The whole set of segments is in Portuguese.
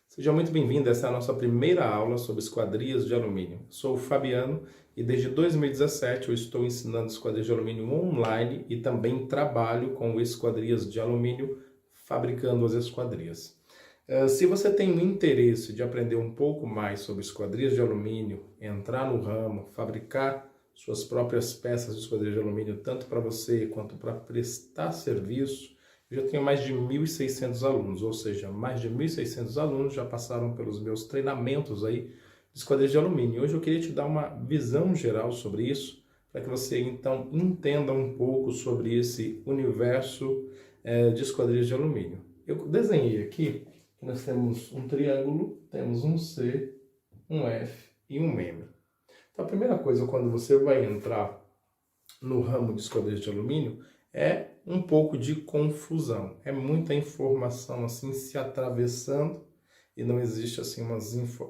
Seja muito bem-vindo, essa é a nossa primeira aula sobre esquadrias de alumínio. Sou o Fabiano e desde 2017 eu estou ensinando esquadrias de alumínio online e também trabalho com esquadrias de alumínio, fabricando as esquadrias. Se você tem o interesse de aprender um pouco mais sobre esquadrias de alumínio, entrar no ramo, fabricar suas próprias peças de esquadrias de alumínio, tanto para você quanto para prestar serviço, eu já tenho mais de 1.600 alunos, ou seja, mais de 1.600 alunos já passaram pelos meus treinamentos aí de esquadrias de alumínio. Hoje eu queria te dar uma visão geral sobre isso, para que você então entenda um pouco sobre esse universo de esquadrias de alumínio. Eu desenhei aqui que nós temos um triângulo, temos um C, um F e um M. Então a primeira coisa quando você vai entrar no ramo de esquadrias de alumínio é um pouco de confusão. É muita informação assim se atravessando e não existe assim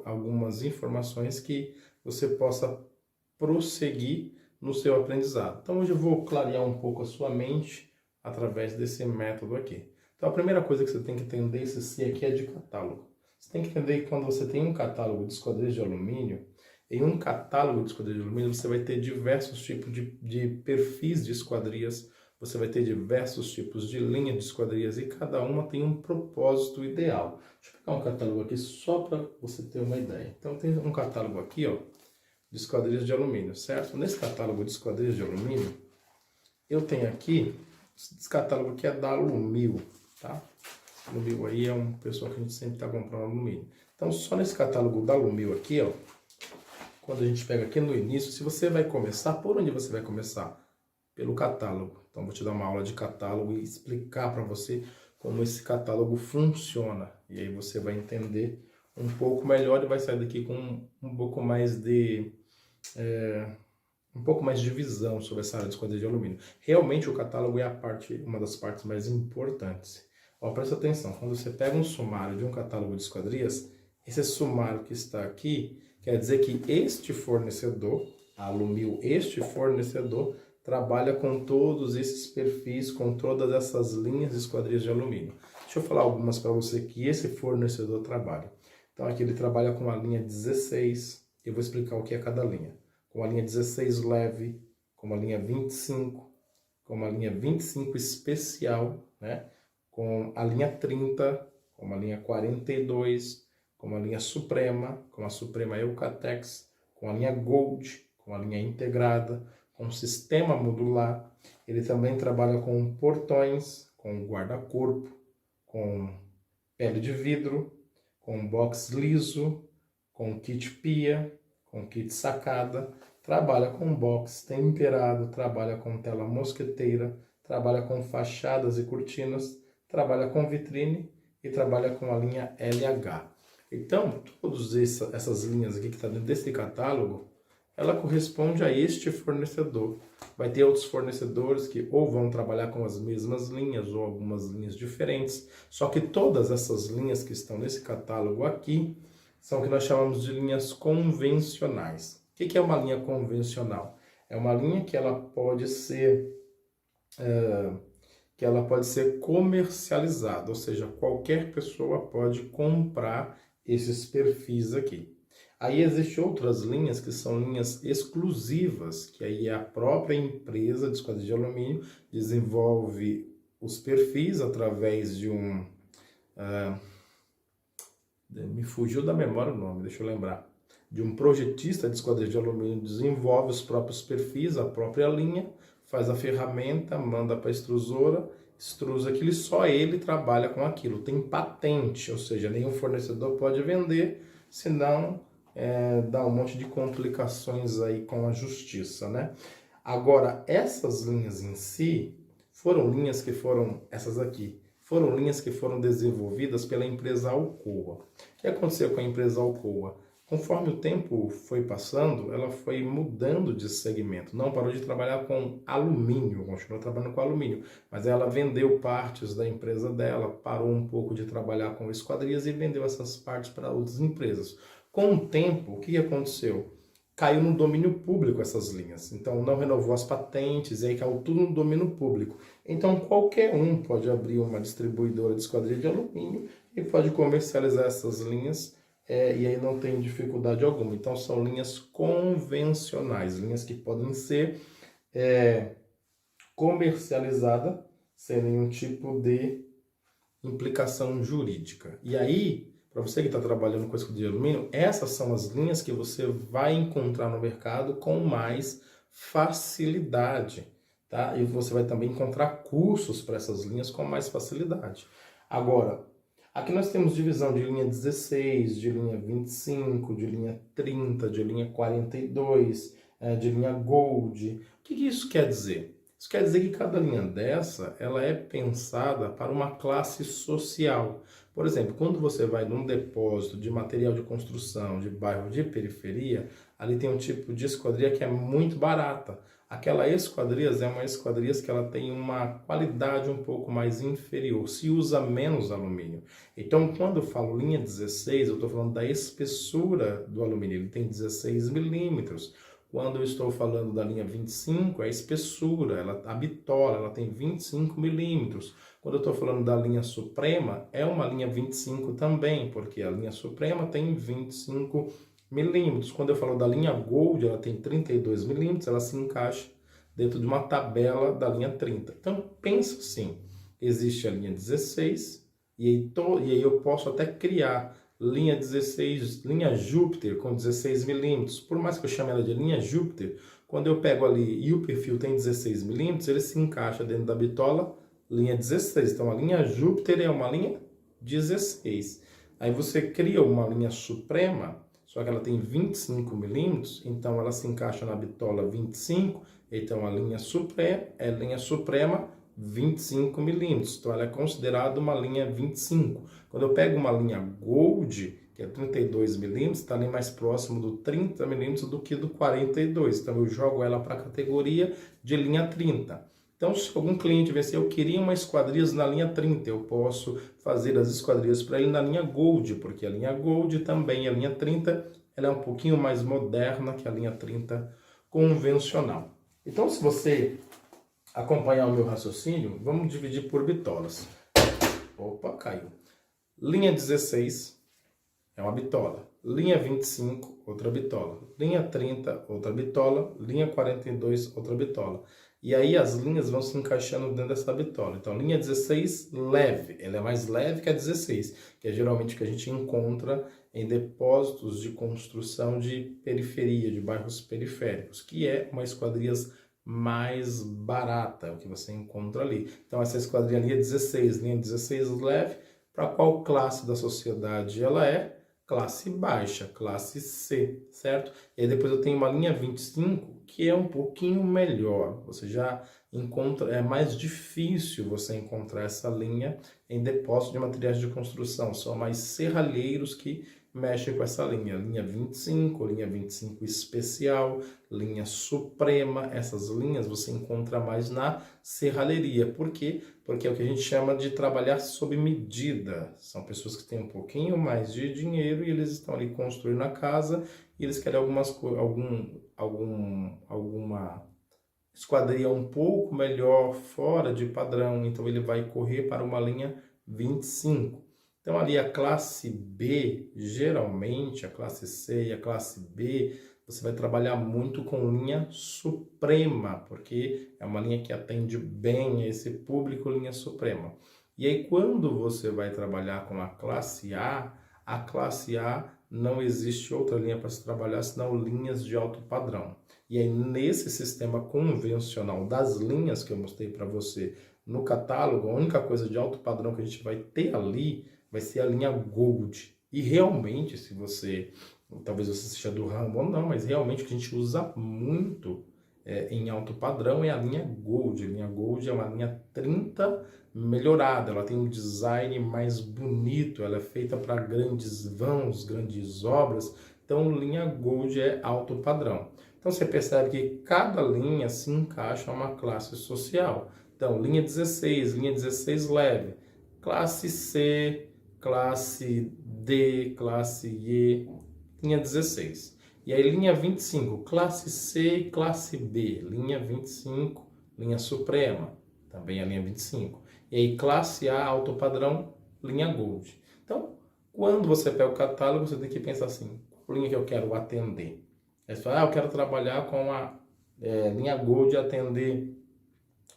algumas informações que você possa prosseguir no seu aprendizado. Então hoje eu vou clarear um pouco a sua mente através desse método aqui. Então a primeira coisa que você tem que entender, esse C aqui é de catálogo. Você tem que entender que quando você tem um catálogo de esquadrias de alumínio, em um catálogo de esquadrias de alumínio você vai ter diversos tipos de perfis de esquadrias, você vai ter diversos tipos de linha de esquadrias e cada uma tem um propósito ideal. Deixa eu pegar um catálogo aqui só para você ter uma ideia. Então tem um catálogo aqui, ó, de esquadrias de alumínio, certo? Nesse catálogo de esquadrias de alumínio, eu tenho aqui, esse catálogo aqui é da Alumil, tá? Alumil aí é um pessoal que a gente sempre está comprando alumínio. Então só nesse catálogo da Alumil aqui, ó, quando a gente pega aqui no início, se você vai começar, por onde você vai começar? Pelo catálogo. Então vou te dar uma aula de catálogo e explicar para você como esse catálogo funciona. E aí você vai entender um pouco melhor e vai sair daqui com um pouco mais de visão sobre essa área de esquadria de alumínio. Realmente o catálogo é uma das partes mais importantes. Ó, presta atenção, quando você pega um sumário de um catálogo de esquadrias, esse sumário que está aqui quer dizer que este fornecedor, a Alumil, este fornecedor, trabalha com todos esses perfis, com todas essas linhas de esquadrias de alumínio. Deixa eu falar algumas para você que esse fornecedor trabalha. Então aqui ele trabalha com a linha 16, eu vou explicar o que é cada linha. Com a linha 16 leve, com a linha 25, com a linha 25 especial, né? Com a linha 30, com a linha 42, com a linha Suprema, com a Suprema Eucatex, com a linha Gold, com a linha integrada, com sistema modular. Ele também trabalha com portões, com guarda-corpo, com pele de vidro, com box liso, com kit pia, com kit sacada. Trabalha com box temperado, trabalha com tela mosqueteira, trabalha com fachadas e cortinas, trabalha com vitrine e trabalha com a linha LH. Então, todas essas linhas aqui que estão dentro desse catálogo, ela corresponde a este fornecedor. Vai ter outros fornecedores que ou vão trabalhar com as mesmas linhas ou algumas linhas diferentes. Só que todas essas linhas que estão nesse catálogo aqui são o que nós chamamos de linhas convencionais. O que é uma linha convencional? É uma linha que ela pode ser comercializada, ou seja, qualquer pessoa pode comprar esses perfis aqui. Aí existem outras linhas que são linhas exclusivas, que aí a própria empresa de esquadria de alumínio desenvolve os perfis através de um... me fugiu da memória o nome, deixa eu lembrar. De um projetista de esquadria de alumínio, desenvolve os próprios perfis, a própria linha, faz a ferramenta, manda para a extrusora, extrusa aquilo e só ele trabalha com aquilo. Tem patente, ou seja, nenhum fornecedor pode vender, senão dá um monte de complicações aí com a justiça, né? Agora, essas linhas em si, essas aqui, foram linhas que foram desenvolvidas pela empresa Alcoa. O que aconteceu com a empresa Alcoa? Conforme o tempo foi passando, ela foi mudando de segmento. Não parou de trabalhar com alumínio, continuou trabalhando com alumínio, mas ela vendeu partes da empresa dela, parou um pouco de trabalhar com esquadrias e vendeu essas partes para outras empresas. Com o tempo, o que aconteceu? Caiu no domínio público essas linhas. Então, não renovou as patentes, e aí caiu tudo no domínio público. Então, qualquer um pode abrir uma distribuidora de esquadria de alumínio e pode comercializar essas linhas e aí não tem dificuldade alguma. Então são linhas convencionais, linhas que podem ser comercializadas sem nenhum tipo de implicação jurídica. E aí, para você que está trabalhando com escudo de alumínio, essas são as linhas que você vai encontrar no mercado com mais facilidade, tá? E você vai também encontrar cursos para essas linhas com mais facilidade. Agora, aqui nós temos divisão de linha 16, de linha 25, de linha 30, de linha 42, de linha Gold. O que isso quer dizer? Isso quer dizer que cada linha dessa, ela é pensada para uma classe social. Por exemplo, quando você vai num depósito de material de construção de bairro de periferia, ali tem um tipo de esquadria que é muito barata. Aquela esquadrias é uma esquadrias que ela tem uma qualidade um pouco mais inferior, se usa menos alumínio. Então, quando eu falo linha 16, eu estou falando da espessura do alumínio, ele tem 16 milímetros. Quando eu estou falando da linha 25, é a espessura, a bitola, ela tem 25 milímetros. Quando eu estou falando da linha Suprema, é uma linha 25 também, porque a linha Suprema tem 25 milímetros. Quando eu falo da linha Gold, ela tem 32 milímetros, ela se encaixa dentro de uma tabela da linha 30. Então, pensa assim, existe a linha 16, e aí eu posso até criar linha 16, linha Júpiter com 16 milímetros. Por mais que eu chame ela de linha Júpiter, quando eu pego ali e o perfil tem 16 milímetros, ele se encaixa dentro da bitola linha 16. Então a linha Júpiter é uma linha 16. Aí você cria uma linha Suprema, só que ela tem 25 milímetros, então ela se encaixa na bitola 25, então a linha Suprema é linha Suprema 25 milímetros, então ela é considerada uma linha 25. Quando eu pego uma linha Gold, que é 32 milímetros, está ali mais próximo do 30 milímetros do que do 42, então eu jogo ela para a categoria de linha 30. Então, se algum cliente vê assim, eu queria uma esquadrias na linha 30, eu posso fazer as esquadrias para ele na linha Gold, porque a linha Gold também, a linha 30, ela é um pouquinho mais moderna que a linha 30 convencional. Então, se você acompanhar o meu raciocínio, vamos dividir por bitolas. Opa, caiu. Linha 16 é uma bitola. Linha 25, outra bitola. Linha 30, outra bitola. Linha 42, outra bitola. E aí as linhas vão se encaixando dentro dessa bitola. Então, linha 16, leve. Ela é mais leve que a 16, que é geralmente o que a gente encontra em depósitos de construção de periferia, de bairros periféricos, que é uma esquadrias mais barata, o que você encontra ali. Então, essa esquadrinha linha 16 leve, para qual classe da sociedade ela é? Classe baixa, classe C, certo? E aí depois eu tenho uma linha 25, que é um pouquinho melhor. Você já encontra, é mais difícil você encontrar essa linha em depósito de materiais de construção. São mais serralheiros que mexem com essa linha. Linha 25 especial, linha Suprema. Essas linhas você encontra mais na serralheria. Por quê? Porque é o que a gente chama de trabalhar sob medida. São pessoas que têm um pouquinho mais de dinheiro e eles estão ali construindo a casa e eles querem alguma esquadria um pouco melhor, fora de padrão. Então ele vai correr para uma linha 25. Então ali a classe B, geralmente a classe C e a classe B, você vai trabalhar muito com linha Suprema, porque é uma linha que atende bem a esse público, linha Suprema. E aí quando você vai trabalhar com a classe A não existe outra linha para se trabalhar, senão linhas de alto padrão. E aí nesse sistema convencional das linhas que eu mostrei para você no catálogo, a única coisa de alto padrão que a gente vai ter ali vai ser a linha Gold. E realmente, se você, talvez você seja do ramo ou não, mas realmente o que a gente usa muito em alto padrão é a linha Gold. A linha Gold é uma linha 30 melhorada, ela tem um design mais bonito, ela é feita para grandes vãos, grandes obras, então linha Gold é alto padrão. Então você percebe que cada linha se encaixa a uma classe social. Então linha 16 leve, classe C, classe D, classe E, linha 16. E aí linha 25, classe C e classe B, linha 25, linha Suprema, também a linha 25. E aí classe A, alto padrão, linha Gold. Então, quando você pega o catálogo, você tem que pensar assim, qual linha que eu quero atender? Aí você fala, eu quero trabalhar com a linha Gold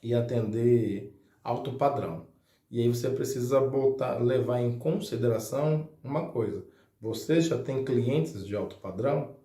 e atender alto padrão. E aí você precisa levar em consideração uma coisa. Você já tem clientes de alto padrão?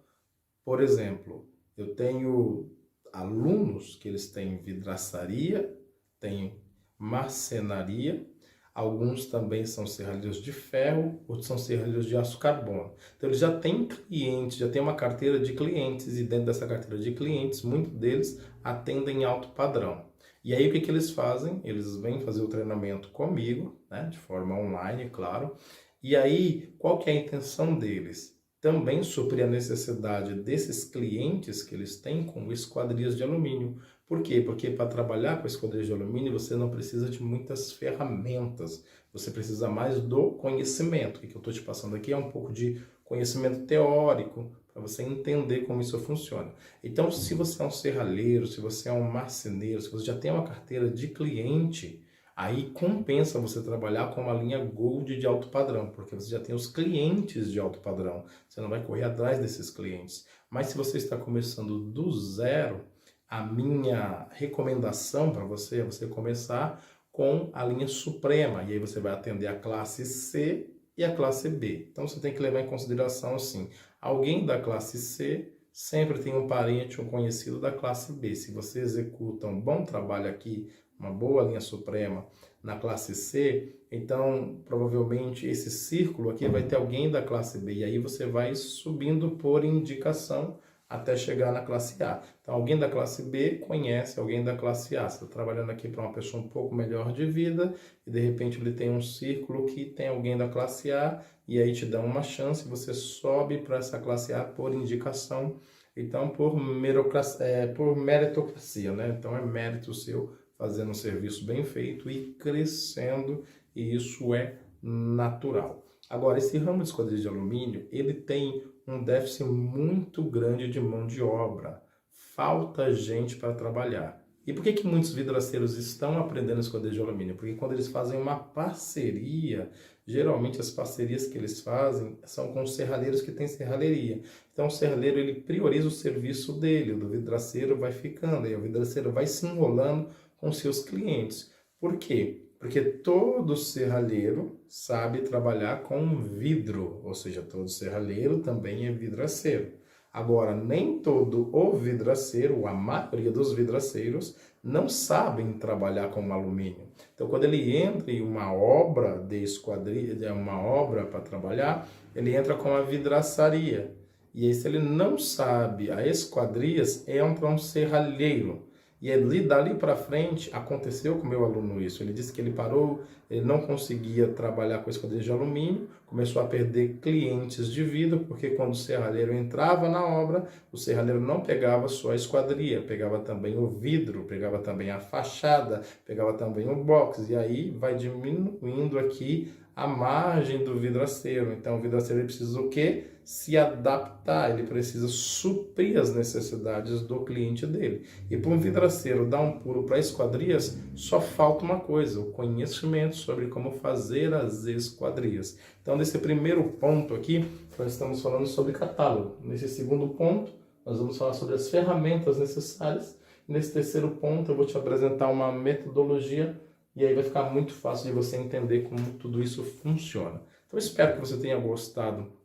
Por exemplo, eu tenho alunos que eles têm vidraçaria, têm marcenaria, alguns também são serralheiros de ferro, outros são serralheiros de aço carbono. Então eles já têm clientes, já têm uma carteira de clientes e dentro dessa carteira de clientes, muitos deles atendem alto padrão. E aí o que eles fazem? Eles vêm fazer o treinamento comigo, né, de forma online, claro. E aí, qual que é a intenção deles? Também suprir a necessidade desses clientes que eles têm com esquadrias de alumínio. Por quê? Porque para trabalhar com esquadrias de alumínio você não precisa de muitas ferramentas, você precisa mais do conhecimento. O que eu estou te passando aqui é um pouco de conhecimento teórico, para você entender como isso funciona. Então, se você é um serralheiro, se você é um marceneiro, se você já tem uma carteira de cliente, aí compensa você trabalhar com uma linha Gold de alto padrão, porque você já tem os clientes de alto padrão. Você não vai correr atrás desses clientes. Mas se você está começando do zero, a minha recomendação para você é você começar com a linha Suprema. E aí você vai atender a classe C e a classe B. Então você tem que levar em consideração assim, alguém da classe C sempre tem um parente, um conhecido da classe B. Se você executa um bom trabalho aqui, uma boa linha Suprema na classe C, então provavelmente esse círculo aqui vai ter alguém da classe B, e aí você vai subindo por indicação até chegar na classe A. Então alguém da classe B conhece alguém da classe A. Você está trabalhando aqui para uma pessoa um pouco melhor de vida, e de repente ele tem um círculo que tem alguém da classe A, e aí te dá uma chance, você sobe para essa classe A por indicação, então por meritocracia, né? Então é mérito seu fazendo um serviço bem feito e crescendo, e isso é natural. Agora, esse ramo de esquadrias de alumínio, ele tem um déficit muito grande de mão de obra. Falta gente para trabalhar. E por que muitos vidraceiros estão aprendendo esquadrias de alumínio? Porque quando eles fazem uma parceria, geralmente as parcerias que eles fazem são com serralheiros que têm serralheria. Então o serralheiro ele prioriza o serviço dele, o do vidraceiro vai ficando, e o vidraceiro vai se enrolando com seus clientes. Por quê? Porque todo serralheiro sabe trabalhar com vidro, ou seja, todo serralheiro também é vidraceiro. Agora, nem todo o vidraceiro, a maioria dos vidraceiros, não sabem trabalhar com alumínio. Então, quando ele entra em uma obra de esquadria, uma obra para trabalhar, ele entra com a vidraçaria. E aí, se ele não sabe a esquadrias, entra um serralheiro. E dali para frente, aconteceu com o meu aluno isso. Ele disse que ele parou, ele não conseguia trabalhar com esquadrias de alumínio, começou a perder clientes de vidro, porque quando o serralheiro entrava na obra, o serralheiro não pegava só a esquadria, pegava também o vidro, pegava também a fachada, pegava também o box, e aí vai diminuindo aqui a margem do vidraceiro. Então o vidraceiro ele precisa o quê? Se adaptar, ele precisa suprir as necessidades do cliente dele. E para um vidraceiro dar um pulo para esquadrias, só falta uma coisa, o conhecimento sobre como fazer as esquadrias. Então, nesse primeiro ponto aqui, nós estamos falando sobre catálogo. Nesse segundo ponto, nós vamos falar sobre as ferramentas necessárias. Nesse terceiro ponto, eu vou te apresentar uma metodologia e aí vai ficar muito fácil de você entender como tudo isso funciona. Então, eu espero que você tenha gostado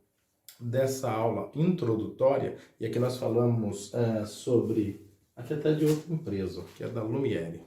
dessa aula introdutória, e aqui nós falamos sobre, aqui até de outra empresa, que é da Lumiere.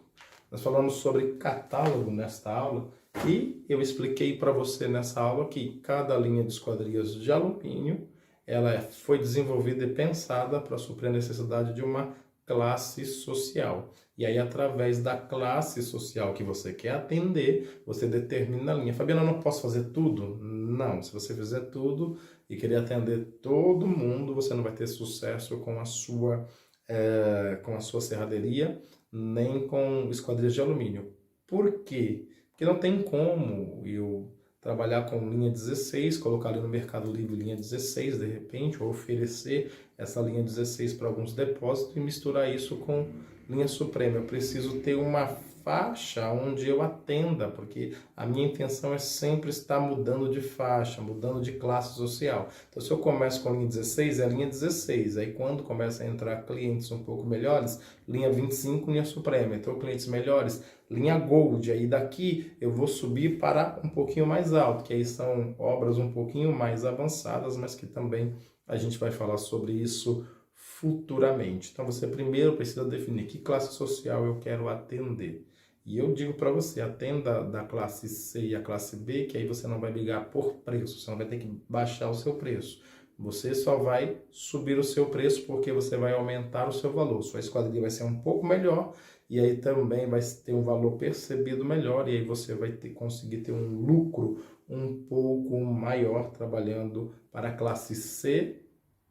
Nós falamos sobre catálogo nesta aula, e eu expliquei para você nessa aula que cada linha de esquadrias de alumínio, ela foi desenvolvida e pensada para suprir a necessidade de uma classe social. E aí, através da classe social que você quer atender, você determina a linha. Fabiana, eu não posso fazer tudo? Não, se você fizer tudo e querer atender todo mundo, você não vai ter sucesso com a sua serraderia, nem com esquadrias de alumínio. Por quê? Porque não tem como eu trabalhar com linha 16, colocar ali no Mercado Livre linha 16, de repente, ou oferecer essa linha 16 para alguns depósitos e misturar isso com linha Suprema. Eu preciso ter uma faixa onde eu atenda, porque a minha intenção é sempre estar mudando de faixa, mudando de classe social. Então, se eu começo com a linha 16, é a linha 16. Aí, quando começa a entrar clientes um pouco melhores, linha 25, linha Suprema. Então, clientes melhores, linha Gold. Aí, daqui, eu vou subir para um pouquinho mais alto, que aí são obras um pouquinho mais avançadas, mas que também a gente vai falar sobre isso futuramente. Então, você primeiro precisa definir que classe social eu quero atender. E eu digo para você, atenda da classe C e a classe B, que aí você não vai brigar por preço, você não vai ter que baixar o seu preço. Você só vai subir o seu preço porque você vai aumentar o seu valor. Sua esquadria vai ser um pouco melhor e aí também vai ter um valor percebido melhor e aí você vai conseguir ter um lucro um pouco maior trabalhando para a classe C,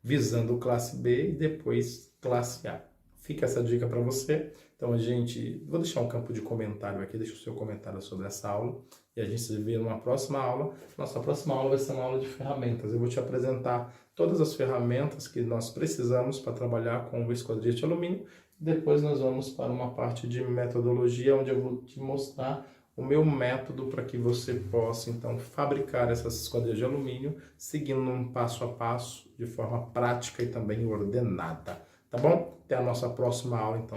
visando classe B e depois classe A. Fica essa dica para você. Então, vou deixar um campo de comentário aqui, deixa o seu comentário sobre essa aula e a gente se vê numa próxima aula. Nossa próxima aula vai ser uma aula de ferramentas. Eu vou te apresentar todas as ferramentas que nós precisamos para trabalhar com esquadria de alumínio. Depois nós vamos para uma parte de metodologia, onde eu vou te mostrar o meu método para que você possa, então, fabricar essas esquadrias de alumínio, seguindo um passo a passo, de forma prática e também ordenada. Tá bom? Até a nossa próxima aula, então.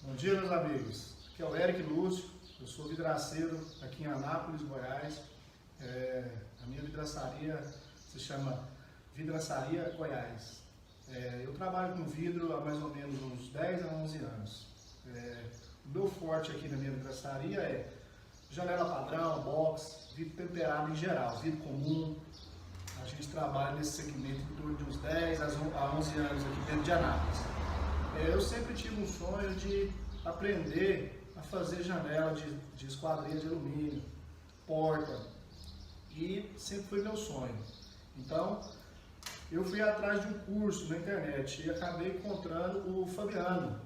Bom dia, meus amigos. Aqui é o Eric Lúcio, eu sou vidraceiro aqui em Anápolis, Goiás. A minha vidraçaria se chama Vidraçaria Goiás. Eu trabalho com vidro há mais ou menos uns 10 a 11 anos. O meu forte aqui na minha vidraçaria é janela padrão, box, vidro temperado em geral, vidro comum. A gente trabalha nesse segmento em torno de uns 10 a 11 anos aqui dentro de Anápolis. Eu sempre tive um sonho de aprender a fazer janela de esquadria de alumínio, porta, e sempre foi meu sonho. Então, eu fui atrás de um curso na internet e acabei encontrando o Fabiano,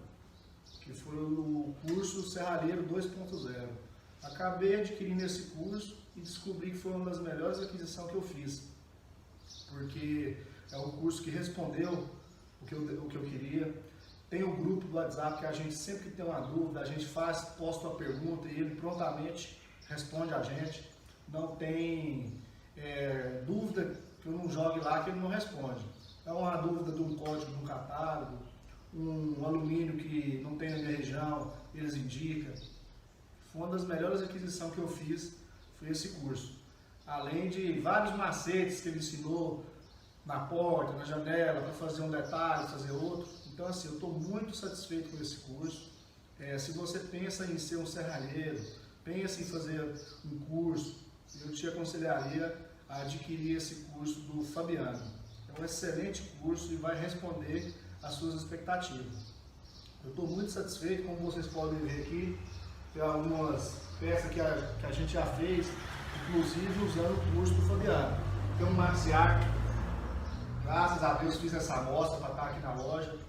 que foi o curso Serralheiro 2.0. Acabei adquirindo esse curso e descobri que foi uma das melhores aquisições que eu fiz, porque é um curso que respondeu o que eu queria. Tem o grupo do WhatsApp que a gente sempre que tem uma dúvida, a gente posta uma pergunta e ele prontamente responde a gente. Não tem dúvida que eu não jogue lá que ele não responde. É uma dúvida de um código do catálogo, um alumínio que não tem na minha região, eles indicam. Foi uma das melhores aquisições que eu fiz, foi esse curso. Além de vários macetes que ele ensinou na porta, na janela, para fazer um detalhe, fazer outro. Então, assim, eu estou muito satisfeito com esse curso. Se você pensa em ser um serralheiro, pensa em fazer um curso, eu te aconselharia a adquirir esse curso do Fabiano. É um excelente curso e vai responder às suas expectativas. Eu estou muito satisfeito, como vocês podem ver aqui, tem algumas peças que a gente já fez, inclusive usando o curso do Fabiano. Tem um Maxiar, graças a Deus fiz essa amostra para estar aqui na loja.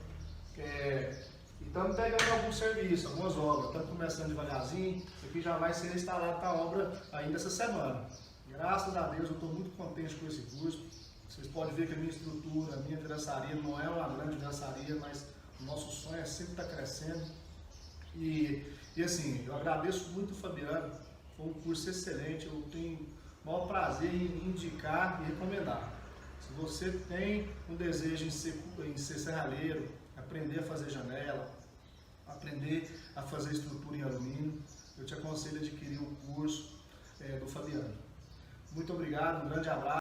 E estamos pegando alguns serviços, algumas obras, estamos começando devagarzinho. Isso aqui já vai ser instalado para a obra ainda essa semana. Graças a Deus eu estou muito contente com esse curso. Vocês podem ver que a minha estrutura, a minha vidraçaria não é uma grande vidraçaria, mas o nosso sonho é sempre estar crescendo. E assim, eu agradeço muito o Fabiano, foi um curso excelente, eu tenho o maior prazer em indicar e recomendar. Se você tem um desejo em ser serralheiro, aprender a fazer janela, aprender a fazer estrutura em alumínio, eu te aconselho a adquirir o curso do Fabiano. Muito obrigado, um grande abraço.